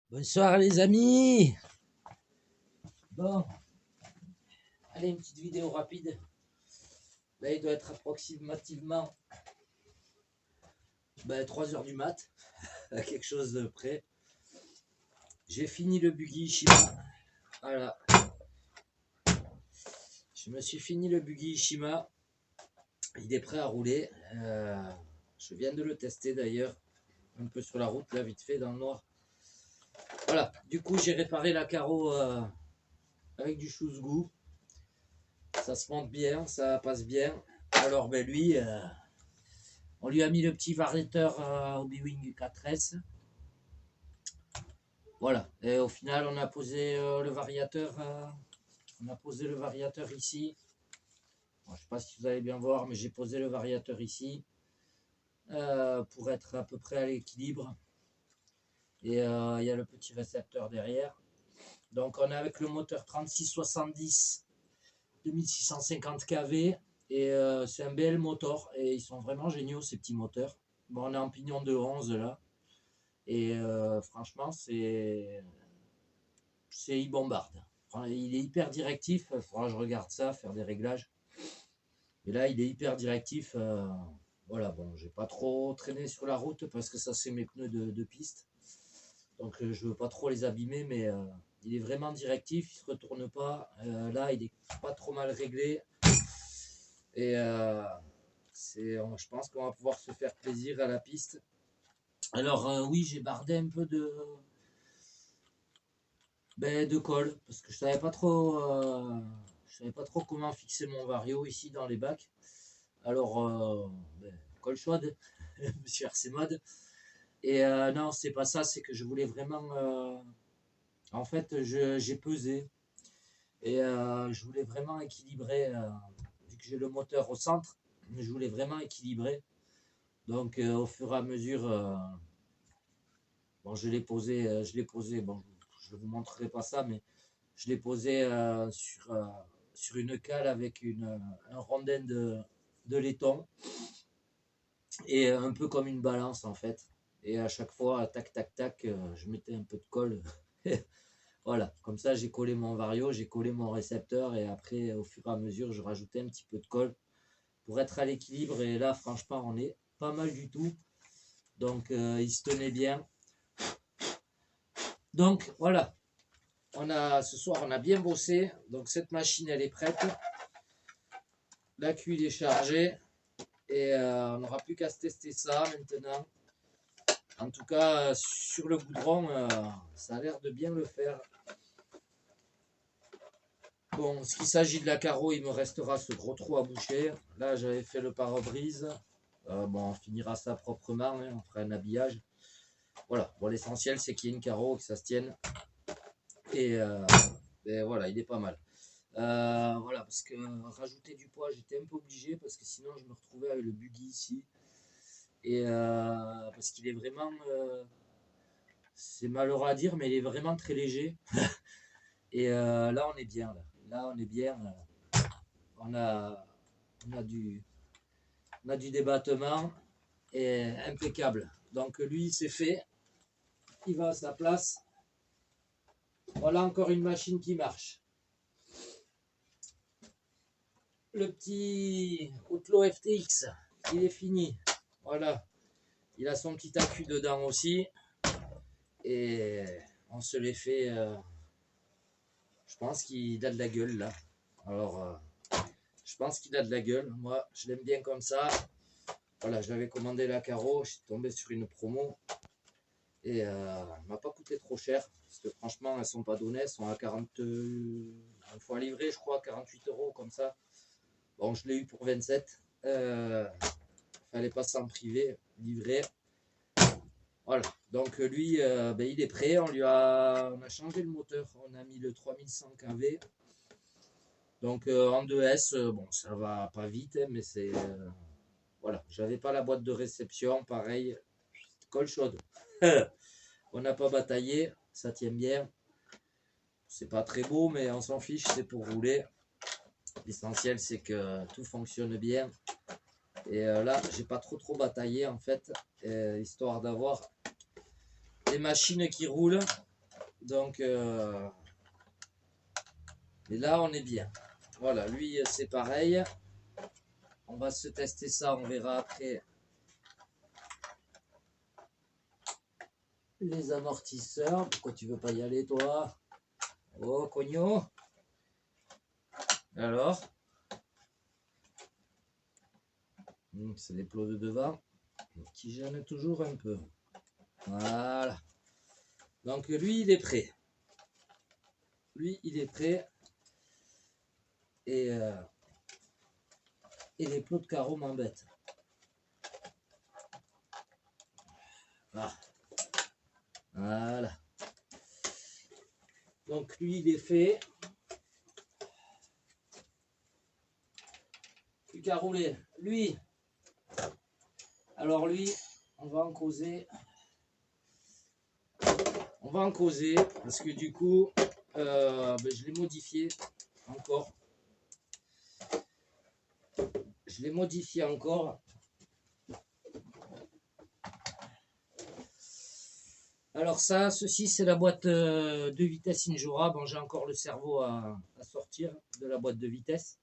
Bonsoir les amis. Bon, allez, une petite vidéo rapide. Là, il doit être approximativement 3 heures du mat, à quelque chose de près. J'ai fini le buggy Ishima. Voilà. Je me suis fini le buggy Ishima. Il est prêt à rouler. Je viens de le tester d'ailleurs. Un peu sur la route, là, vite fait, dans le noir. Voilà. Du coup, j'ai réparé la carreau avec du chouzgou. Ça se monte bien, ça passe bien. Alors, lui, on lui a mis le petit variateur Hobby-Wing 4S. Voilà. Et au final, on a posé le variateur. On a posé le variateur ici. Bon, je ne sais pas si vous allez bien voir, mais j'ai posé le variateur ici pour être à peu près à l'équilibre. Et il y a le petit récepteur derrière. Donc, on est avec le moteur 3670 2650 kV. Et c'est un BL motor. Et ils sont vraiment géniaux, ces petits moteurs. Bon, on est en pignon de 11 là. Et franchement, il bombarde. Il est hyper directif. Il faudra que je regarde ça, faire des réglages. Et là, il est hyper directif. Voilà, bon, j'ai pas trop traîné sur la route parce que ça, c'est mes pneus de piste. Donc, je veux pas trop les abîmer, mais il est vraiment directif. Il se retourne pas. Là, il est pas trop mal réglé. Et je pense qu'on va pouvoir se faire plaisir à la piste. Alors, oui, j'ai bardé un peu de colle parce que je savais pas trop comment fixer mon vario ici dans les bacs. Alors colle chaude monsieur RC Mode. Et non, c'est pas ça, c'est que je voulais vraiment en fait j'ai pesé et je voulais vraiment équilibrer vu que j'ai le moteur au centre, je voulais vraiment équilibrer. Donc au fur et à mesure bon, je l'ai posé, bon, je ne vous montrerai pas ça, mais je l'ai posé sur une cale avec un rondin de laiton et un peu comme une balance en fait. Et à chaque fois, tac, tac, tac, je mettais un peu de colle. Voilà, comme ça j'ai collé mon vario, j'ai collé mon récepteur et après, au fur et à mesure, je rajoutais un petit peu de colle pour être à l'équilibre. Et là, franchement, on est pas mal du tout. Donc, il se tenait bien. Donc, voilà. Ce soir, on a bien bossé. Donc, cette machine, elle est prête. La cuile est chargée. Et on n'aura plus qu'à se tester ça maintenant. En tout cas, sur le goudron, ça a l'air de bien le faire. Bon, ce qui s'agit de la carreau, il me restera ce gros trou à boucher. Là, j'avais fait le pare-brise. Bon, on finira ça proprement, hein, on fera un habillage. Voilà, bon, l'essentiel, c'est qu'il y ait une carreau, que ça se tienne. Et voilà, il est pas mal. Voilà, parce que rajouter du poids, j'étais un peu obligé, parce que sinon, je me retrouvais avec le buggy ici. Et parce qu'il est vraiment... c'est malheureux à dire, mais il est vraiment très léger. Et là, on est bien. Là on est bien. On a du débattement et impeccable. Donc lui, c'est fait. Il va à sa place. Voilà encore une machine qui marche. Le petit Outlaw FTX, il est fini. Voilà. Il a son petit accu dedans aussi. Et on se l'est fait. Je pense qu'il a de la gueule là. Alors, je pense qu'il a de la gueule. Moi, je l'aime bien comme ça. Voilà, je l'avais commandé la carreau. Je suis tombé sur une promo. Et elle m'a pas coûté trop cher. Parce que franchement, elles sont pas données. Elles sont à 40. Il faut à livrer, je crois, 48 € comme ça. Bon, je l'ai eu pour 27. Fallait pas s'en priver. Livré. Voilà. Donc lui, il est prêt. On a changé le moteur. On a mis le 3100 kV. Donc en 2S, bon, ça va pas vite, hein, mais c'est voilà. J'avais pas la boîte de réception, pareil, colle chaude. On n'a pas bataillé, ça tient bien. C'est pas très beau, mais on s'en fiche, c'est pour rouler. L'essentiel, c'est que tout fonctionne bien. Et là, j'ai pas trop bataillé en fait, histoire d'avoir des machines qui roulent. Donc, et là, on est bien. Voilà, lui, c'est pareil. On va se tester ça, on verra après les amortisseurs. Pourquoi tu veux pas y aller, toi? Oh, cogno. Alors, c'est les plots de devant qui gênent toujours un peu. Voilà. Donc, lui, il est prêt. Lui, il est prêt. Et les plots de carreaux m'embêtent. Ah. Voilà. Donc, lui, il est fait. Plus qu'à rouler. Lui. Alors, lui, on va en causer. On va en causer parce que du coup, je l'ai modifié encore. Je l'ai modifié encore. Alors ça, ceci c'est la boîte de vitesse Injora. Bon, j'ai encore le cerveau à sortir de la boîte de vitesse.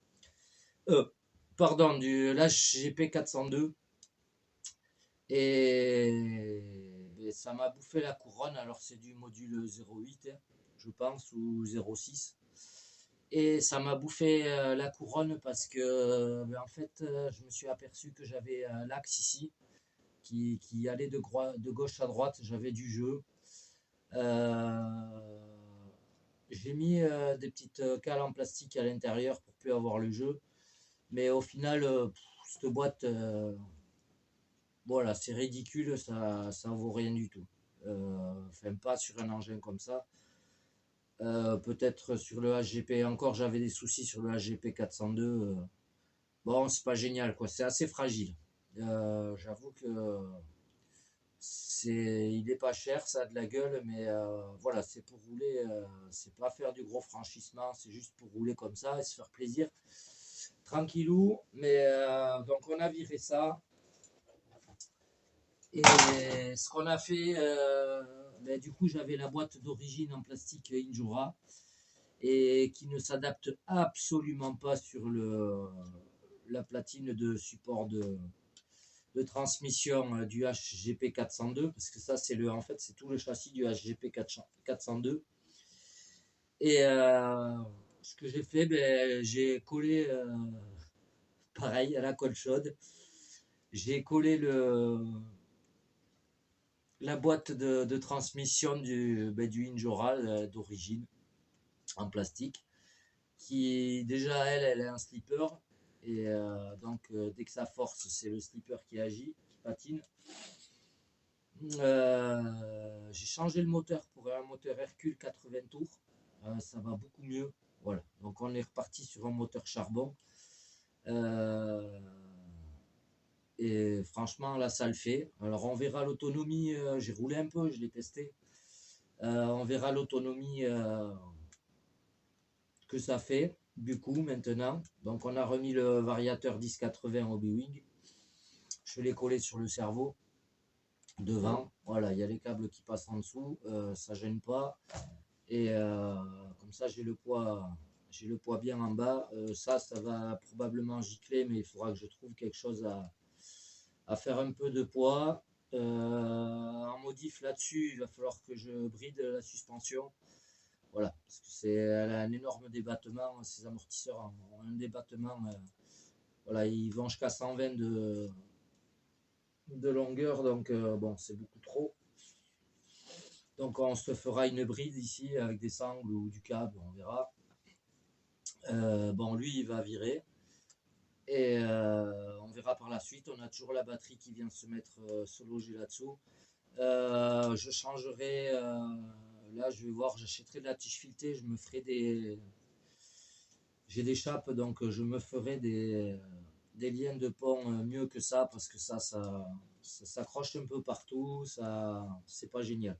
Pardon, de l'HGP 402. Et ça m'a bouffé la couronne. Alors c'est du module 08, je pense, ou 06. Et ça m'a bouffé la couronne parce que, en fait, je me suis aperçu que j'avais l'axe ici qui allait de gauche à droite. J'avais du jeu. J'ai mis des petites cales en plastique à l'intérieur pour plus avoir le jeu. Mais au final, cette boîte, voilà, c'est ridicule, ça vaut rien du tout. Enfin, pas sur un engin comme ça. Peut-être sur le HGP, encore j'avais des soucis sur le HGP 402. Bon, c'est pas génial, quoi. C'est assez fragile. J'avoue que il est pas cher, ça a de la gueule, mais voilà, c'est pour rouler, c'est pas faire du gros franchissement, c'est juste pour rouler comme ça et se faire plaisir, tranquillou. Mais donc on a viré ça. Et ce qu'on a fait, du coup, j'avais la boîte d'origine en plastique Injora et qui ne s'adapte absolument pas sur la platine de support de transmission du HGP 402 parce que ça, en fait, c'est tout le châssis du HGP 402. Et ce que j'ai fait, j'ai collé, pareil, à la colle chaude, j'ai collé la boîte de transmission du Injora d'origine en plastique, qui déjà elle est un slipper. Et donc dès que ça force, c'est le slipper qui agit, qui patine. J'ai changé le moteur pour un moteur Hercule 80 tours. Ça va beaucoup mieux. Voilà. Donc on est reparti sur un moteur charbon. Et franchement, là, ça le fait. Alors on verra l'autonomie. J'ai roulé un peu, je l'ai testé. On verra l'autonomie que ça fait du coup maintenant. Donc on a remis le variateur 1080 au B-Wing. Je l'ai collé sur le cerveau devant. Voilà, il y a les câbles qui passent en dessous, ça gêne pas. Et comme ça j'ai le poids bien en bas. Ça va probablement gicler, mais il faudra que je trouve quelque chose à faire un peu de poids. En modif là-dessus, il va falloir que je bride la suspension. Voilà, parce que elle a un énorme débattement, ces amortisseurs ont un débattement, voilà, ils vont jusqu'à 120 de longueur, donc bon, c'est beaucoup trop. Donc on se fera une bride ici avec des sangles ou du câble, on verra. Bon, lui, il va virer. Et on verra par la suite. On a toujours la batterie qui vient se loger là-dessous. Je changerai... là, je vais voir, j'achèterai de la tige filetée. Je me ferai j'ai des chapes, donc je me ferai des liens de pont mieux que ça, parce que ça s'accroche un peu partout. Ça, c'est pas génial.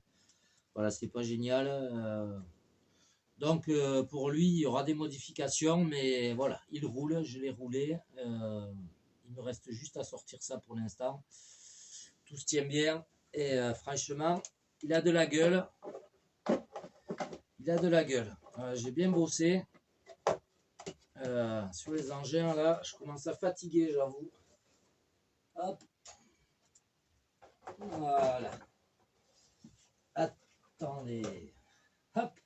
Voilà, c'est pas génial. Donc pour lui, il y aura des modifications, mais voilà, il roule, je l'ai roulé. Il me reste juste à sortir ça pour l'instant. Tout se tient bien et franchement, il a de la gueule. il a de la gueule. J'ai bien bossé. Sur les engins là, je commence à fatiguer, j'avoue. Hop. Voilà. Attendez. Hop.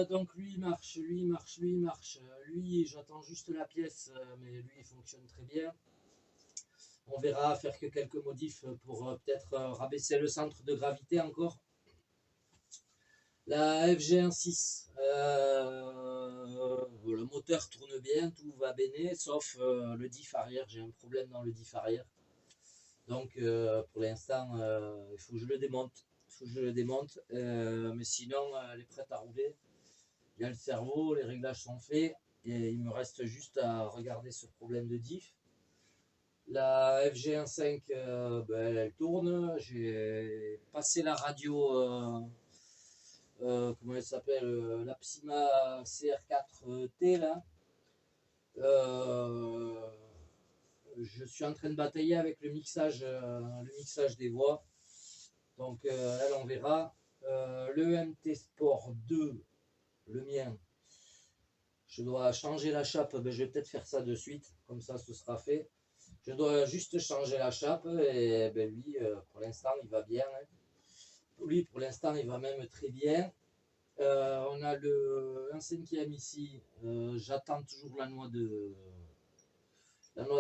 Donc lui il marche, lui il marche, lui il marche. Lui j'attends juste la pièce, mais lui il fonctionne très bien. On verra faire que quelques modifs pour peut-être rabaisser le centre de gravité encore. La FG16, le moteur tourne bien, tout va bien, sauf le diff arrière. J'ai un problème dans le diff arrière. Donc pour l'instant, il faut que je le démonte. Mais sinon, elle est prête à rouler. Il y a le cerveau, les réglages sont faits. Et il me reste juste à regarder ce problème de diff. La FG15, elle tourne. J'ai passé la radio, comment elle s'appelle, la Psyma CR4T là. Je suis en train de batailler avec le mixage des voix. Donc elle, on verra. Le MT Sport 2, le mien, je dois changer la chape. Je vais peut-être faire ça de suite, comme ça ce sera fait. Je dois juste changer la chape et lui, pour l'instant, il va bien. Hein. Lui, pour l'instant, il va même très bien. On a un cinquième ici. J'attends toujours la noix de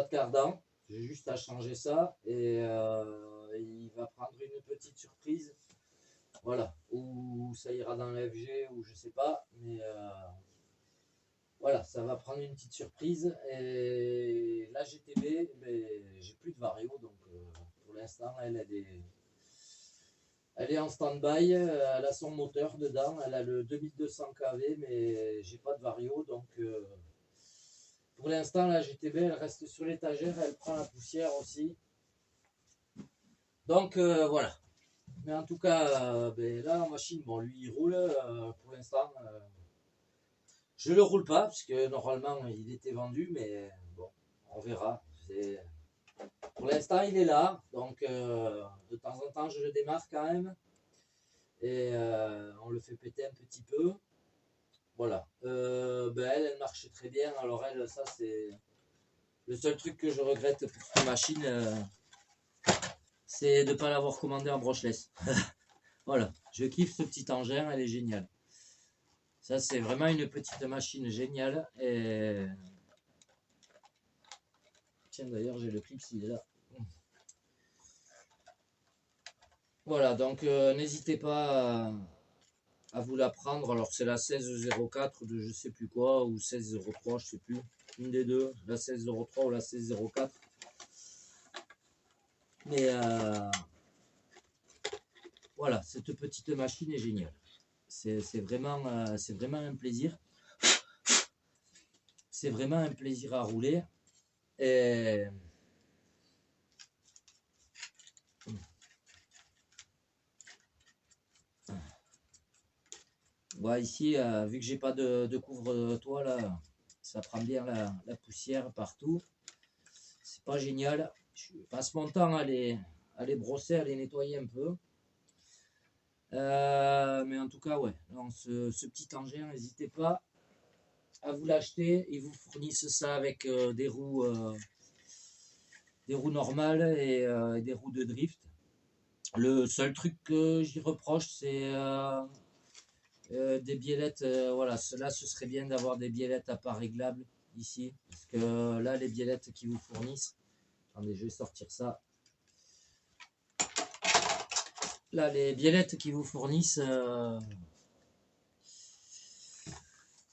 cardan. J'ai juste à changer ça et il va prendre une petite surprise. Voilà, ou ça ira dans la FG ou je sais pas, mais voilà, ça va prendre une petite surprise. Et la GTB, j'ai plus de vario, donc pour l'instant, elle est en stand-by. Elle a son moteur dedans, elle a le 2200 kV, mais j'ai pas de vario, donc pour l'instant, la GTB, elle reste sur l'étagère, elle prend la poussière aussi. Donc voilà. Mais en tout cas, là, en machine, bon, lui, il roule pour l'instant. Je le roule pas, parce que normalement, il était vendu, mais bon, on verra. Pour l'instant, il est là, donc de temps en temps, je le démarre quand même. Et on le fait péter un petit peu. Voilà. Elle marche très bien. Alors elle, ça, c'est le seul truc que je regrette pour cette machine, c'est de ne pas l'avoir commandé en brushless. Voilà, je kiffe ce petit engin, elle est géniale. Ça, c'est vraiment une petite machine géniale. Et tiens, d'ailleurs, j'ai le clip, il est là. Voilà, donc n'hésitez pas à vous la prendre. Alors, c'est la 1604 de je sais plus quoi, ou 1603, je sais plus. Une des deux, la 1603 ou la 1604. Mais voilà, cette petite machine est géniale. C'est vraiment un plaisir. C'est vraiment un plaisir à rouler. Et ouais, ici, vu que j'ai pas de couvre-toit là, ça prend bien la poussière partout. C'est pas génial. Je passe mon temps à les brosser, à les nettoyer un peu. Mais en tout cas, ouais, donc ce petit engin, n'hésitez pas à vous l'acheter. Ils vous fournissent ça avec des roues normales et des roues de drift. Le seul truc que j'y reproche, c'est des biellettes. Voilà, là, ce serait bien d'avoir des biellettes à part réglables ici. Parce que là, les biellettes qu'ils vous fournissent. Attendez, je vais sortir ça. Là, les biellettes qu'ils vous fournissent,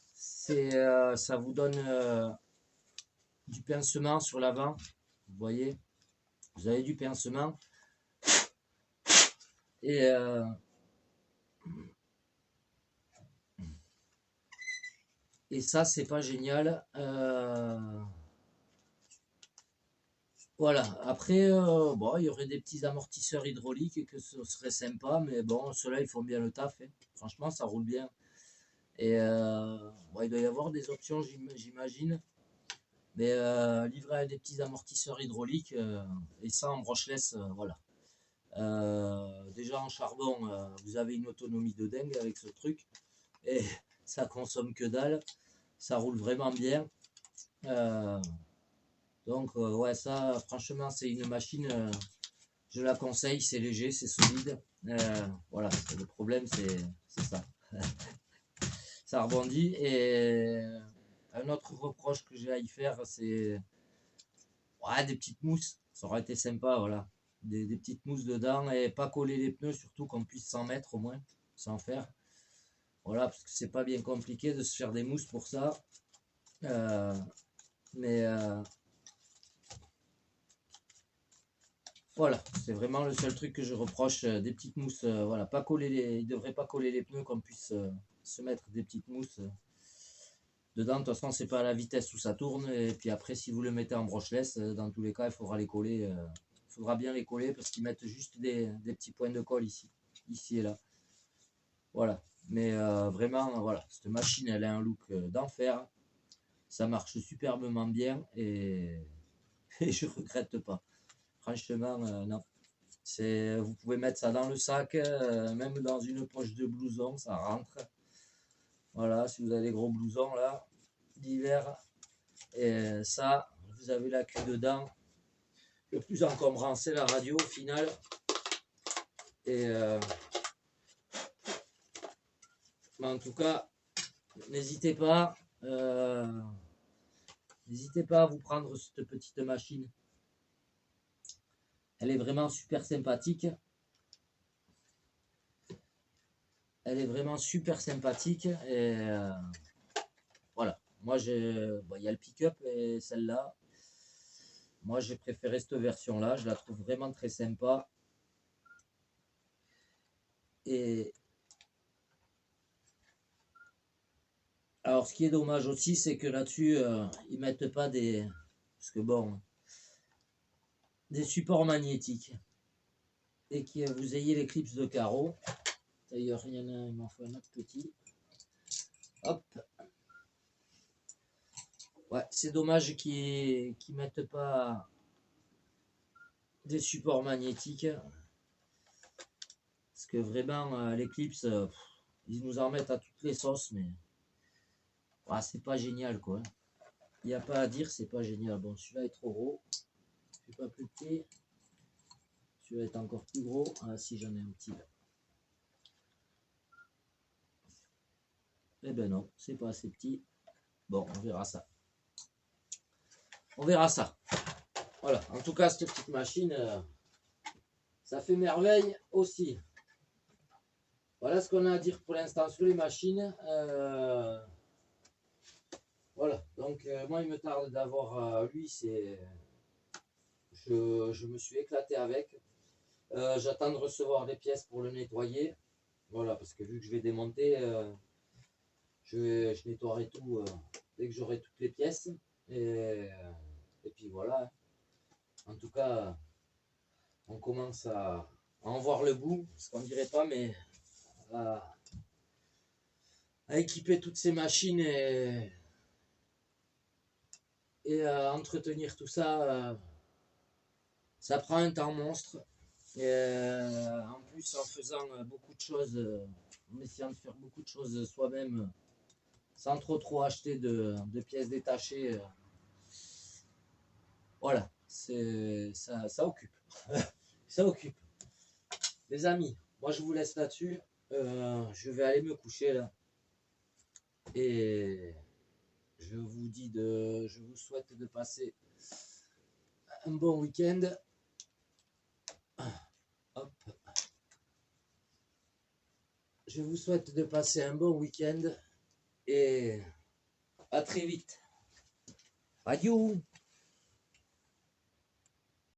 ça vous donne du pincement sur l'avant. Vous voyez, vous avez du pincement. Et ça, c'est pas génial. Voilà. Après, bon, il y aurait des petits amortisseurs hydrauliques que ce serait sympa, mais bon, ceux-là, ils font bien le taf. Hein. Franchement, ça roule bien. Et bon, il doit y avoir des options, j'imagine. Mais livrer des petits amortisseurs hydrauliques et ça en brushless, voilà. Déjà en charbon, vous avez une autonomie de dingue avec ce truc. Et ça consomme que dalle. Ça roule vraiment bien. Donc ouais, ça franchement c'est une machine, je la conseille, c'est léger, c'est solide. Voilà, le problème c'est ça. Ça rebondit. Et un autre reproche que j'ai à y faire, c'est ouais, des petites mousses. Ça aurait été sympa, voilà. Des petites mousses dedans et pas coller les pneus, surtout qu'on puisse s'en mettre au moins, sans faire. Voilà, parce que c'est pas bien compliqué de se faire des mousses pour ça. Mais voilà, c'est vraiment le seul truc que je reproche, des petites mousses. Voilà, pas coller ils devraient pas coller les pneus, qu'on puisse se mettre des petites mousses dedans. De toute façon, c'est pas à la vitesse où ça tourne. Et puis après, si vous le mettez en brushless, dans tous les cas, il faudra les coller. Il faudra bien les coller parce qu'ils mettent juste des petits points de colle ici et là. Voilà. Mais vraiment, voilà, cette machine, elle a un look d'enfer. Ça marche superbement bien et, et je regrette pas. Franchement, non. Vous pouvez mettre ça dans le sac, même dans une poche de blouson, ça rentre. Voilà, si vous avez des gros blousons là, d'hiver, et ça, vous avez la queue dedans. Le plus encombrant, c'est la radio au final. Et mais en tout cas, n'hésitez pas, à vous prendre cette petite machine. Elle est vraiment super sympathique. Elle est vraiment super sympathique. Et voilà. Moi, il y a le pick-up et celle-là. Moi, j'ai préféré cette version-là. Je la trouve vraiment très sympa. Et alors, ce qui est dommage aussi, c'est que là-dessus, ils mettent pas des... Parce que bon, des supports magnétiques. Et que vous ayez les clips de carreaux. D'ailleurs, il y en a un, il m'en faut un autre petit. Hop. Ouais, c'est dommage qu'ils mettent pas des supports magnétiques. Parce que vraiment, l'Eclipse, ils nous en mettent à toutes les sauces, mais ouais, c'est pas génial quoi. Il n'y a pas à dire, c'est pas génial. Bon, celui-là est trop gros. Je fais pas plus petit. Celui-là est encore plus gros. Ah si, j'en ai un petit là. Eh ben non, c'est pas assez petit. Bon, on verra ça. On verra ça. Voilà, en tout cas, cette petite machine, ça fait merveille aussi. Voilà ce qu'on a à dire pour l'instant sur les machines. Voilà, donc moi il me tarde d'avoir lui, je me suis éclaté avec. J'attends de recevoir des pièces pour le nettoyer. Voilà, parce que vu que je vais démonter, je nettoierai tout dès que j'aurai toutes les pièces. Et puis voilà. En tout cas, on commence à en voir le bout, ce qu'on dirait pas, mais à équiper toutes ces machines et à entretenir tout ça, ça prend un temps monstre. Et en plus, en faisant beaucoup de choses, en essayant de faire beaucoup de choses soi-même, sans trop acheter de pièces détachées, voilà, ça occupe. Ça occupe. Les amis, moi je vous laisse là-dessus. Je vais aller me coucher là. Et je vous souhaite de passer un bon week-end. Hop. Je vous souhaite de passer un bon week-end et à très vite. Adieu.